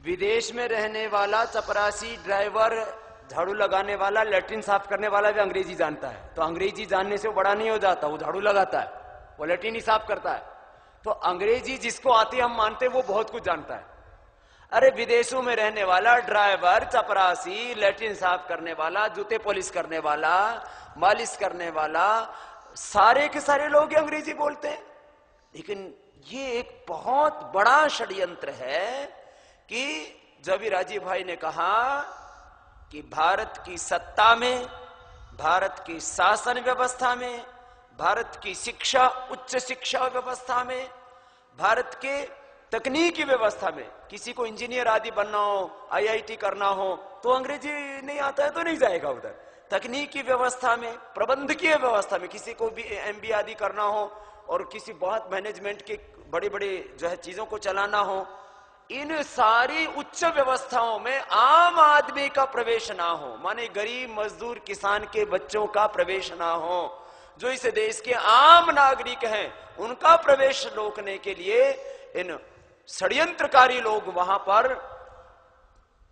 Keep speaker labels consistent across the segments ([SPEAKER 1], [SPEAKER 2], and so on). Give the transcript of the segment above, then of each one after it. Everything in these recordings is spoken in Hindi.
[SPEAKER 1] विदेश में रहने वाला चपरासी, ड्राइवर, झाड़ू लगाने वाला, लैट्रिन साफ करने वाला भी अंग्रेजी जानता है। तो अंग्रेजी जानने से वो बड़ा नहीं हो जाता, वो झाड़ू लगाता है, वो लैट्रिन ही साफ करता है। तो अंग्रेजी जिसको आती हम मानते वो बहुत कुछ जानता है। अरे विदेशों में रहने वाला ड्राइवर, चपरासी, लैट्रिन साफ करने वाला, जूते पॉलिश करने वाला, मालिश करने वाला, सारे के सारे लोग अंग्रेजी बोलते हैं। लेकिन ये एक बहुत बड़ा षड्यंत्र है कि जब राजीव भाई ने कहा कि भारत की सत्ता में, भारत की शासन व्यवस्था में, भारत की शिक्षा, उच्च शिक्षा व्यवस्था में, भारत के तकनीकी व्यवस्था में किसी को इंजीनियर आदि बनना हो, आईआईटी करना हो, तो अंग्रेजी नहीं आता है तो नहीं जाएगा उधर। तकनीकी व्यवस्था में, प्रबंधकीय व्यवस्था में किसी को भी एमबीए आदि करना हो और किसी बहुत मैनेजमेंट के बड़े बड़े जो है चीजों को चलाना हो, इन सारी उच्च व्यवस्थाओं में आम आदमी का प्रवेश ना हो, माने गरीब मजदूर किसान के बच्चों का प्रवेश ना हो, जो इस देश के आम नागरिक हैं उनका प्रवेश रोकने के लिए इन षड्यंत्रकारी लोग वहां पर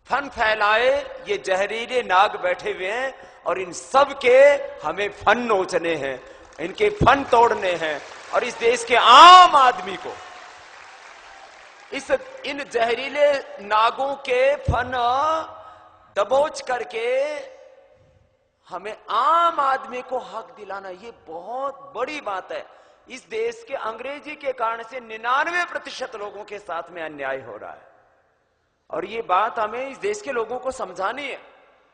[SPEAKER 1] फन फैलाए, ये जहरीले नाग बैठे हुए हैं और इन सब के हमें फन नोचने हैं, इनके फन तोड़ने हैं और इस देश के आम आदमी को इन जहरीले नागों के फन दबोच करके हमें आम आदमी को हक दिलाना, ये बहुत बड़ी बात है। इस देश के अंग्रेजी के कारण से 99% लोगों के साथ में अन्याय हो रहा है और ये बात हमें इस देश के लोगों को समझानी है।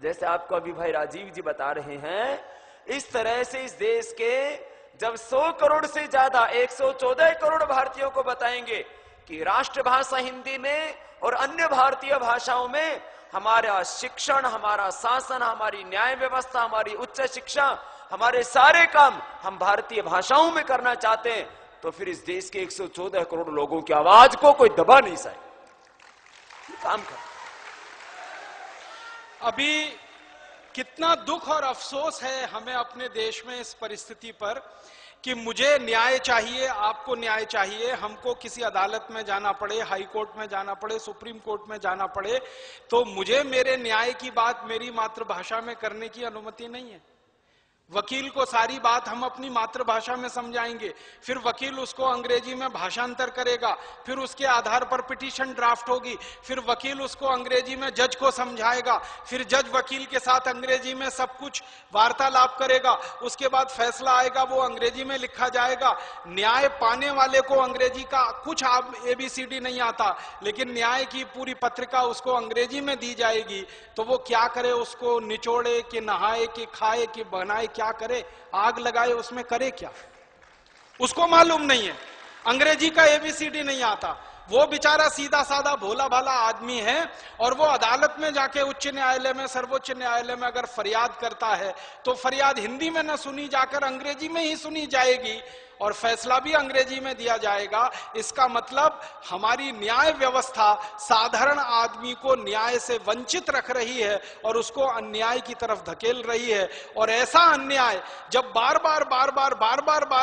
[SPEAKER 1] जैसे आपको अभी भाई राजीव जी बता रहे हैं, इस तरह से इस देश के जब 100 करोड़ से ज्यादा 114 करोड़ भारतीयों को बताएंगे कि राष्ट्रभाषा हिंदी में और अन्य भारतीय भाषाओं में हमारा शिक्षण, हमारा शासन, हमारी न्याय व्यवस्था, हमारी उच्च शिक्षा, हमारे सारे काम हम भारतीय भाषाओं में करना चाहते हैं, तो फिर इस देश के 114 करोड़ लोगों की आवाज को कोई दबा नहीं सके। काम कर।
[SPEAKER 2] अभी कितना दुख और अफसोस है हमें अपने देश में इस परिस्थिति पर कि मुझे न्याय चाहिए, आपको न्याय चाहिए, हमको किसी अदालत में जाना पड़े, हाई कोर्ट में जाना पड़े, सुप्रीम कोर्ट में जाना पड़े, तो मुझे मेरे न्याय की बात मेरी मातृभाषा में करने की अनुमति नहीं है। वकील को सारी बात हम अपनी मातृभाषा में समझाएंगे, फिर वकील उसको अंग्रेजी में भाषांतर करेगा, फिर उसके आधार पर पिटीशन ड्राफ्ट होगी, फिर वकील उसको अंग्रेजी में जज को समझाएगा, फिर जज वकील के साथ अंग्रेजी में सब कुछ वार्तालाप करेगा, उसके बाद फैसला आएगा, वो अंग्रेजी में लिखा जाएगा। न्याय पाने वाले को अंग्रेजी का कुछ ABCD नहीं आता, लेकिन न्याय की पूरी पत्रिका उसको अंग्रेजी में दी जाएगी, तो वो क्या करे, उसको निचोड़े कि नहाए कि खाए कि बनाए, क्या करे, आग लगाए, उसमें करे क्या, उसको मालूम नहीं है। अंग्रेजी का ABCD नहीं आता, वो बेचारा सीधा साधा भोला भाला आदमी है और वो अदालत में जाके उच्च न्यायालय में, सर्वोच्च न्यायालय में अगर फरियाद करता है तो फरियाद हिंदी में न सुनी जाकर अंग्रेजी में ही सुनी जाएगी और फैसला भी अंग्रेजी में दिया जाएगा। इसका मतलब हमारी न्याय व्यवस्था साधारण आदमी को न्याय से वंचित रख रही है और उसको अन्याय की तरफ धकेल रही है। और ऐसा अन्याय जब बार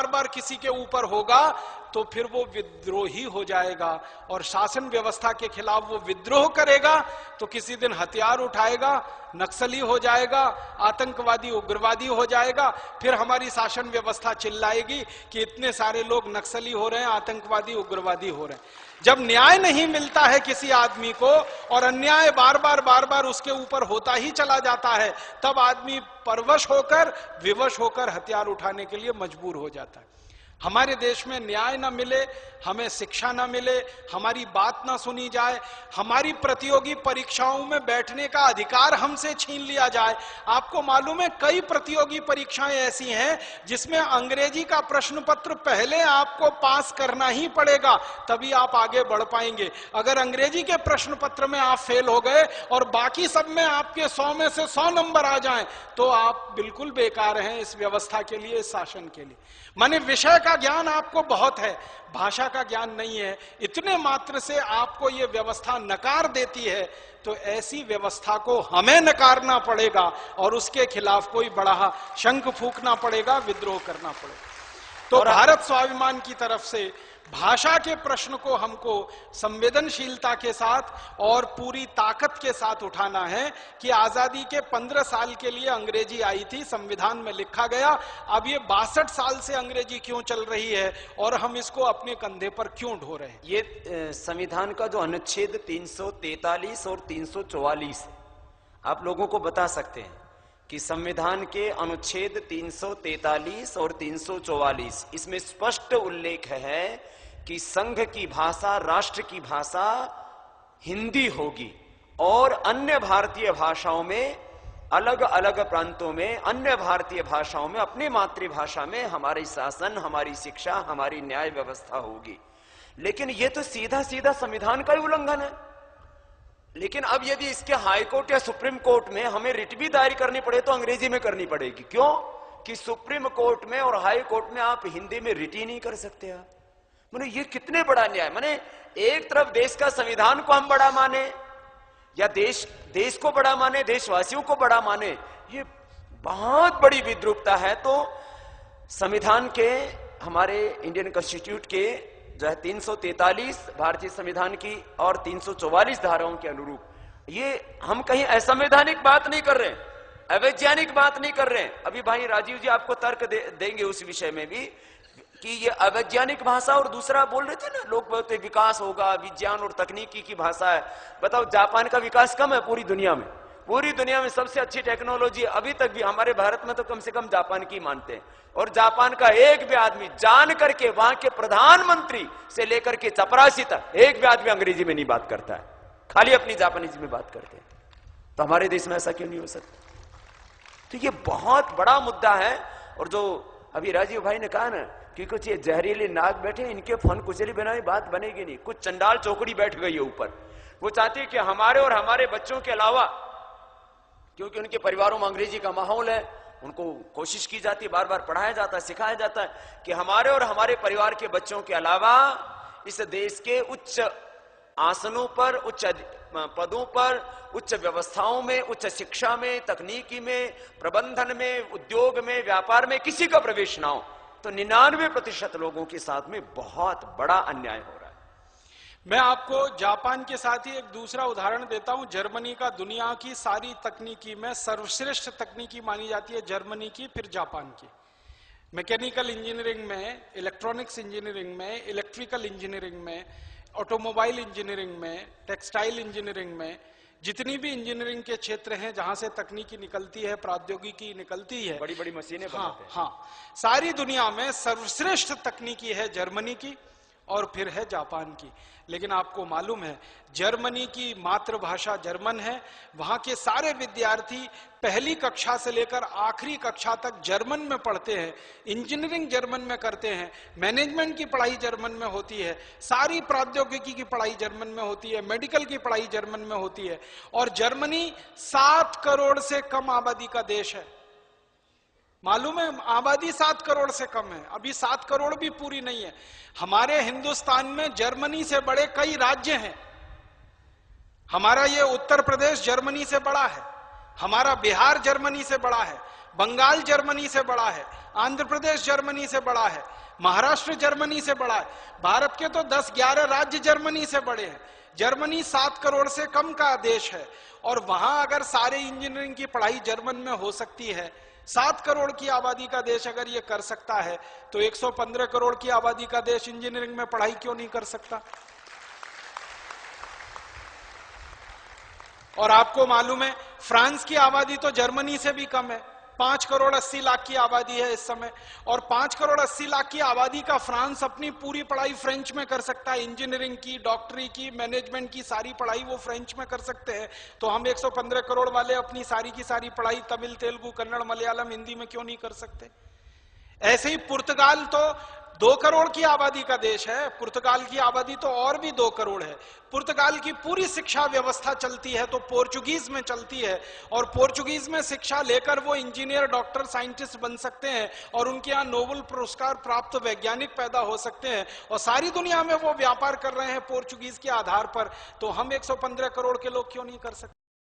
[SPEAKER 2] बार किसी के ऊपर होगा तो फिर वो विद्रोही हो जाएगा और शासन व्यवस्था के खिलाफ वो विद्रोह करेगा, तो किसी दिन हथियार उठाएगा, नक्सली हो जाएगा, आतंकवादी उग्रवादी हो जाएगा, फिर हमारी शासन व्यवस्था चिल्लाएगी कि इतने सारे लोग नक्सली हो रहे हैं, आतंकवादी उग्रवादी हो रहे हैं। जब न्याय नहीं मिलता है किसी आदमी को और अन्याय बार बार उसके ऊपर होता ही चला जाता है, तब आदमी परवश होकर, विवश होकर हथियार उठाने के लिए मजबूर हो जाता है। हमारे देश में न्याय ना मिले, हमें शिक्षा ना मिले, हमारी बात ना सुनी जाए, हमारी प्रतियोगी परीक्षाओं में बैठने का अधिकार हमसे छीन लिया जाए। आपको मालूम है कई प्रतियोगी परीक्षाएं ऐसी हैं जिसमें अंग्रेजी का प्रश्न पत्र पहले आपको पास करना ही पड़ेगा, तभी आप आगे बढ़ पाएंगे। अगर अंग्रेजी के प्रश्न पत्र में आप फेल हो गए और बाकी सब में आपके 100 में से 100 नंबर आ जाएं, तो आप बिल्कुल बेकार हैं इस व्यवस्था के लिए, इस शासन के लिए। माने विषय का ज्ञान आपको बहुत है, भाषा का ज्ञान नहीं है, इतने मात्र से आपको यह व्यवस्था नकार देती है, तो ऐसी व्यवस्था को हमें नकारना पड़ेगा और उसके खिलाफ कोई बड़ा शंख फूंकना पड़ेगा, विद्रोह करना पड़ेगा। तो भारत स्वाभिमान की तरफ से भाषा के प्रश्न को हमको संवेदनशीलता के साथ और पूरी ताकत के साथ उठाना है कि आजादी के 15 साल के लिए अंग्रेजी आई थी, संविधान में लिखा गया, अब ये 62 साल से अंग्रेजी क्यों चल रही है और हम इसको अपने कंधे पर क्यों ढो रहे हैं।
[SPEAKER 1] ये संविधान का जो अनुच्छेद 343 और 344 आप लोगों को बता सकते हैं कि संविधान के अनुच्छेद 343 और 344 इसमें स्पष्ट उल्लेख है कि संघ की भाषा, राष्ट्र की भाषा हिंदी होगी और अन्य भारतीय भाषाओं में, अलग अलग प्रांतों में अन्य भारतीय भाषाओं में, अपनी मातृभाषा में हमारी शासन, हमारी शिक्षा, हमारी न्याय व्यवस्था होगी। लेकिन यह तो सीधा सीधा संविधान का ही उल्लंघन है। लेकिन अब यदि इसके हाई कोर्ट या सुप्रीम कोर्ट में हमें रिट भी दायर करनी पड़े तो अंग्रेजी में करनी पड़ेगी। क्यों? कि सुप्रीम कोर्ट में और हाई कोर्ट में आप हिंदी में रिट ही नहीं कर सकते। आप माने ये कितने बड़ा न्याय। माने एक तरफ देश का संविधान को हम बड़ा माने या देश को बड़ा माने, देशवासियों को बड़ा माने, ये बहुत बड़ी विद्रूपता है। तो संविधान के, हमारे इंडियन कॉन्स्टिट्यूट के जो है 343 भारतीय संविधान की और 344 धाराओं के अनुरूप, ये हम कहीं असंवैधानिक बात नहीं कर रहे हैं, अवैज्ञानिक बात नहीं कर रहे हैं। अभी भाई राजीव जी आपको तर्क देंगे उस विषय में भी कि ये अवैज्ञानिक भाषा, और दूसरा बोल रहे थे ना, लोग बोलते विकास होगा, विज्ञान और तकनीकी की भाषा है। बताओ, जापान का विकास कम है पूरी दुनिया में? पूरी दुनिया में सबसे अच्छी टेक्नोलॉजी अभी तक भी हमारे भारत में तो कम से कम जापान की मानते हैं। और जापान का एक भी आदमी जान करके, वहां के प्रधानमंत्री से लेकर के चपरासी तक, एक भी आदमी अंग्रेजी में नहीं बात करता है, खाली अपनी जापानीज में बात करते हैं। तो हमारे देश में ऐसा क्यों नहीं हो सकता? तो ये बहुत बड़ा मुद्दा है। और जो अभी राजीव भाई ने कहा ना कि कुछ ये जहरीले नाग बैठे, इनके फन कुचली बनाई बात बनेगी नहीं। कुछ चंडाल चौकड़ी बैठ गई है ऊपर, वो चाहती है कि हमारे और हमारे बच्चों के अलावा, क्योंकि उनके परिवारों में अंग्रेजी का माहौल है, उनको कोशिश की जाती है, बार बार पढ़ाया जाता है, सिखाया जाता है कि हमारे और हमारे परिवार के बच्चों के अलावा इस देश के उच्च आसनों पर, उच्च पदों पर, उच्च व्यवस्थाओं में, उच्च शिक्षा में, तकनीकी में, प्रबंधन में, उद्योग में, व्यापार में किसी का प्रवेश ना हो। तो 99% लोगों के साथ में बहुत बड़ा अन्याय हो रहा है।
[SPEAKER 2] मैं आपको जापान के साथ ही एक दूसरा उदाहरण देता हूं। जर्मनी का दुनिया की सारी तकनीकी में सर्वश्रेष्ठ तकनीकी मानी जाती है जर्मनी की, फिर जापान की। मैकेनिकल इंजीनियरिंग में, इलेक्ट्रॉनिक्स इंजीनियरिंग में, इलेक्ट्रिकल इंजीनियरिंग में, ऑटोमोबाइल इंजीनियरिंग में, टेक्सटाइल इंजीनियरिंग में, जितनी भी इंजीनियरिंग के क्षेत्र हैं जहां से तकनीकी निकलती है, प्रौद्योगिकी निकलती है,
[SPEAKER 1] बड़ी बड़ी मशीनें बनाते हैं।
[SPEAKER 2] हाँ, सारी दुनिया में सर्वश्रेष्ठ तकनीकी है जर्मनी की और फिर है जापान की। लेकिन आपको मालूम है जर्मनी की मातृभाषा जर्मन है, वहां के सारे विद्यार्थी पहली कक्षा से लेकर आखिरी कक्षा तक जर्मन में पढ़ते हैं, इंजीनियरिंग जर्मन में करते हैं, मैनेजमेंट की पढ़ाई जर्मन में होती है, सारी प्रौद्योगिकी की पढ़ाई जर्मन में होती है, मेडिकल की पढ़ाई जर्मन में होती है। और जर्मनी 7 करोड़ से कम आबादी का देश है। मालूम है, आबादी 7 करोड़ से कम है, अभी 7 करोड़ भी पूरी नहीं है। हमारे हिंदुस्तान में जर्मनी से बड़े कई राज्य हैं। हमारा ये उत्तर प्रदेश जर्मनी से बड़ा है, हमारा बिहार जर्मनी से बड़ा है, बंगाल जर्मनी से बड़ा है, आंध्र प्रदेश जर्मनी से बड़ा है, महाराष्ट्र जर्मनी से बड़ा है। भारत के तो 10-11 राज्य जर्मनी से बड़े हैं। जर्मनी 7 करोड़ से कम का देश है और वहां अगर सारे इंजीनियरिंग की पढ़ाई जर्मन में हो सकती है, 7 करोड़ की आबादी का देश अगर ये कर सकता है, तो 115 करोड़ की आबादी का देश इंजीनियरिंग में पढ़ाई क्यों नहीं कर सकता? और आपको मालूम है फ्रांस की आबादी तो जर्मनी से भी कम है, 5 करोड़ 80 लाख की आबादी है इस समय। और 5 करोड़ 80 लाख की आबादी का फ्रांस अपनी पूरी पढ़ाई फ्रेंच में कर सकता है, इंजीनियरिंग की, डॉक्टरी की, मैनेजमेंट की सारी पढ़ाई वो फ्रेंच में कर सकते हैं। तो हम 115 करोड़ वाले अपनी सारी की सारी पढ़ाई तमिल, तेलुगु, कन्नड़, मलयालम, हिंदी में क्यों नहीं कर सकते? ऐसे ही पुर्तगाल तो 2 करोड़ की आबादी का देश है, पुर्तगाल की आबादी तो और भी 2 करोड़ है। पुर्तगाल की पूरी शिक्षा व्यवस्था चलती है तो पोर्चुगीज में चलती है, और पोर्चुगीज में शिक्षा लेकर वो इंजीनियर, डॉक्टर, साइंटिस्ट बन सकते हैं और उनके यहाँ नोबेल पुरस्कार प्राप्त वैज्ञानिक पैदा हो सकते हैं, और सारी दुनिया में वो व्यापार कर रहे हैं पोर्चुगीज के आधार पर। तो हम 115 करोड़ के लोग क्यों नहीं कर सकते?